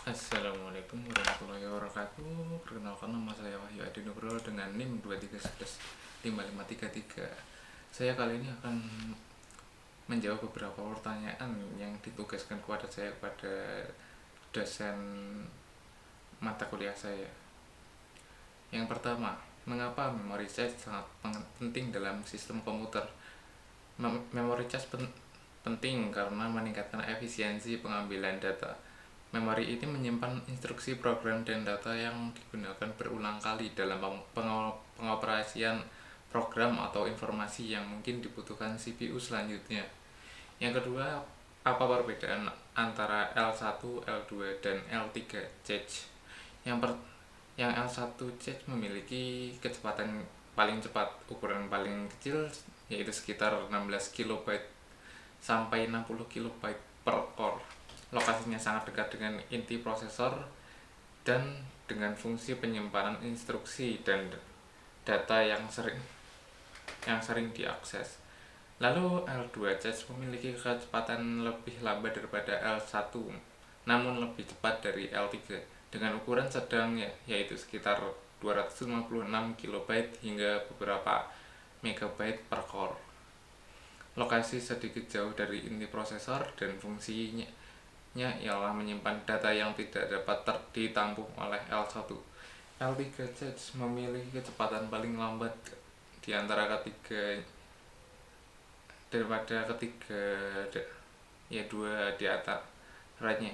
Assalamualaikum warahmatullahi wabarakatuh. Perkenalkan, nama saya Wahyu Adi Nugroho dengan NIM 23115533. Saya kali ini akan menjawab beberapa pertanyaan yang ditugaskan kepada saya kepada dosen mata kuliah saya. Yang pertama, mengapa memory cache sangat penting dalam sistem komputer? Memory cache penting karena meningkatkan efisiensi pengambilan data. Memori ini menyimpan instruksi, program, dan data yang digunakan berulang kali dalam pengoperasian program atau informasi yang mungkin dibutuhkan CPU selanjutnya. Yang kedua, apa perbedaan antara L1, L2, dan L3 cache? Yang L1 cache memiliki kecepatan paling cepat, ukuran paling kecil yaitu sekitar 16 kilobyte sampai 60 kilobyte per core. Lokasinya sangat dekat dengan inti prosesor dan dengan fungsi penyimpanan instruksi dan data yang sering diakses. Lalu L2 cache memiliki kecepatan lebih lambat daripada L1, namun lebih cepat dari L3 dengan ukuran sedang yaitu sekitar 256 kilobyte hingga beberapa megabyte per core. Lokasi sedikit jauh dari inti prosesor dan fungsinya ialah menyimpan data yang tidak dapat ditampung oleh L1. L3 cache memiliki kecepatan paling lambat di antara dua di antaranya,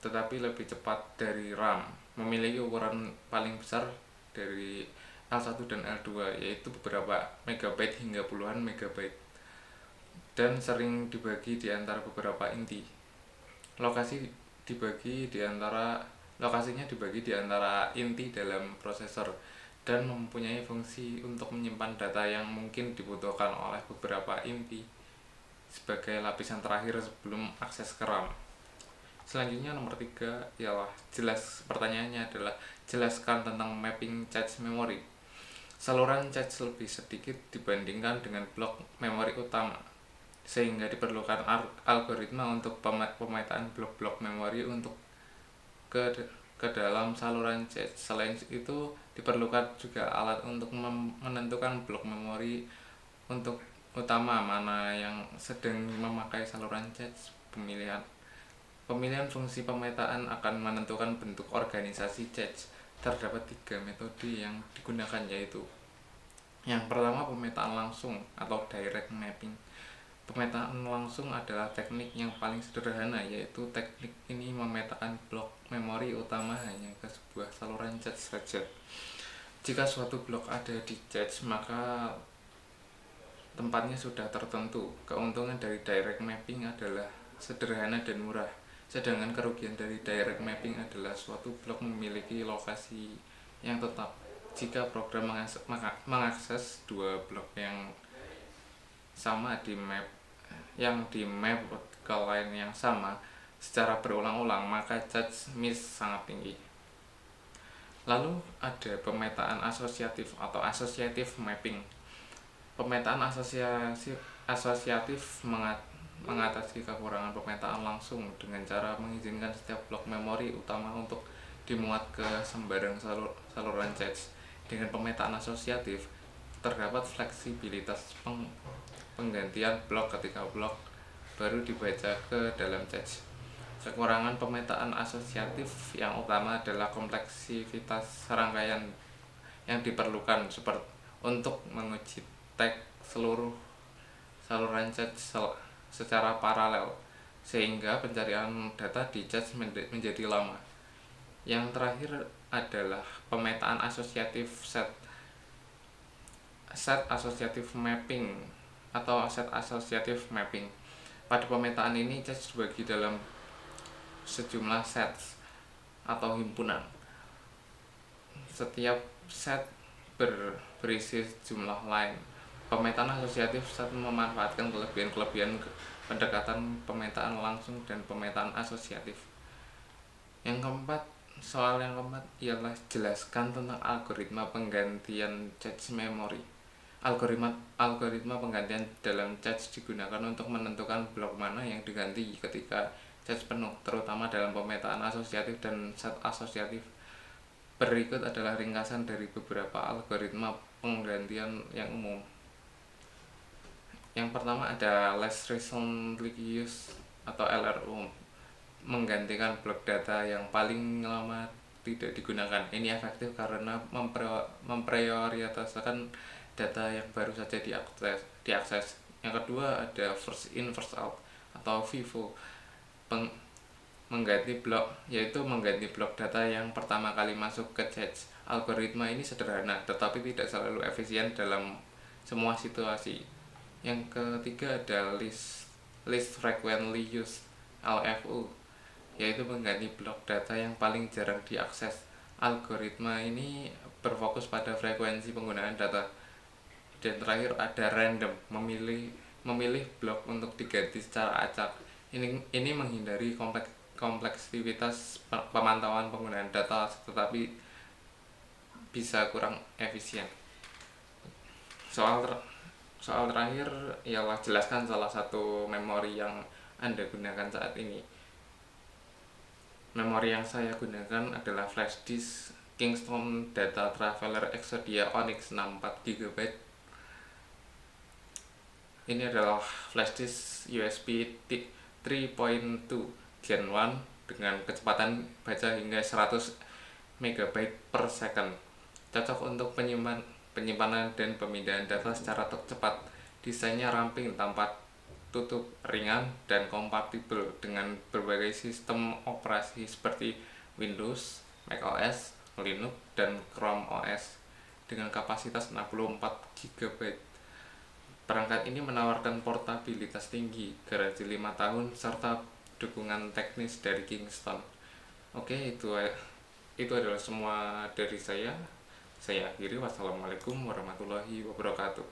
tetapi lebih cepat dari RAM. Memiliki ukuran paling besar dari L1 dan L2 yaitu beberapa megabyte hingga puluhan megabyte, dan sering dibagi di antara beberapa inti. Lokasinya dibagi di antara inti dalam prosesor dan mempunyai fungsi untuk menyimpan data yang mungkin dibutuhkan oleh beberapa inti sebagai lapisan terakhir sebelum akses ke RAM. Selanjutnya nomor 3 ialah pertanyaannya adalah jelaskan tentang mapping cache memory. Saluran cache lebih sedikit dibandingkan dengan blok memori utama, sehingga diperlukan algoritma untuk pemetaan blok-blok memori untuk ke dalam saluran cache. Selain itu, diperlukan juga alat untuk menentukan blok memori untuk utama mana yang sedang memakai saluran cache. Pemilihan fungsi pemetaan akan menentukan bentuk organisasi cache. Terdapat 3 metode yang digunakan, yaitu yang pertama, pemetaan langsung atau direct mapping. Pemetaan langsung adalah teknik yang paling sederhana, yaitu teknik ini memetakan blok memori utama hanya ke sebuah saluran cache saja. Jika suatu blok ada di cache, maka tempatnya sudah tertentu. Keuntungan dari direct mapping adalah sederhana dan murah, sedangkan kerugian dari direct mapping adalah suatu blok memiliki lokasi yang tetap. Jika program mengakses dua blok yang sama di map ke line yang sama secara berulang-ulang, maka cache miss sangat tinggi. Lalu ada pemetaan asosiatif atau associative mapping. Pemetaan asosiatif mengatasi kekurangan pemetaan langsung dengan cara mengizinkan setiap blok memori utama untuk dimuat ke sembarang saluran cache. Dengan pemetaan asosiatif, terdapat fleksibilitas penggantian blok ketika blok baru dibaca ke dalam cache. Kekurangan pemetaan asosiatif yang utama adalah kompleksitas rangkaian yang diperlukan untuk menguji tag seluruh saluran cache secara paralel, sehingga pencarian data di cache menjadi lama. Yang terakhir adalah pemetaan asosiatif set associative mapping atau set associative mapping. Pada pemetaan ini cache dibagi dalam sejumlah sets atau himpunan. Setiap set berisi jumlah line. Pemetaan asosiatif set memanfaatkan kelebihan-kelebihan pendekatan pemetaan langsung dan pemetaan asosiatif. Soal yang keempat ialah jelaskan tentang algoritma penggantian cache memory. Algoritma penggantian dalam cache digunakan untuk menentukan blok mana yang diganti ketika cache penuh, terutama dalam pemetaan asosiatif dan set asosiatif. Berikut adalah ringkasan dari beberapa algoritma penggantian yang umum. Yang pertama ada less recently used atau LRU, menggantikan blok data yang paling lama tidak digunakan. Ini efektif karena memprioritaskan data yang baru saja diakses. Yang kedua ada first in first out atau FIFO, mengganti blok, yaitu mengganti blok data yang pertama kali masuk ke cache. Algoritma ini sederhana tetapi tidak selalu efisien dalam semua situasi. Yang ketiga ada least frequently used LFU, yaitu mengganti blok data yang paling jarang diakses. Algoritma ini berfokus pada frekuensi penggunaan data. Dan terakhir ada random, memilih blok untuk diganti secara acak. Ini menghindari kompleksitas pemantauan penggunaan data tetapi bisa kurang efisien. Soal terakhir ialah jelaskan salah satu memori yang Anda gunakan saat ini. Memori yang saya gunakan adalah flash disk Kingston Data Traveler Exodia Onyx 64 GB. Ini adalah flash disk USB 3.2 Gen 1 dengan kecepatan baca hingga 100 MB per second. Cocok untuk penyimpanan dan pemindahan data secara cepat. Desainnya ramping tanpa tutup, ringan, dan kompatibel dengan berbagai sistem operasi seperti Windows, macOS, Linux, dan Chrome OS dengan kapasitas 64 GB. Perangkat ini menawarkan portabilitas tinggi, garansi 5 tahun, serta dukungan teknis dari Kingston. Oke, itu adalah semua dari saya. Saya akhiri. Wassalamualaikum warahmatullahi wabarakatuh.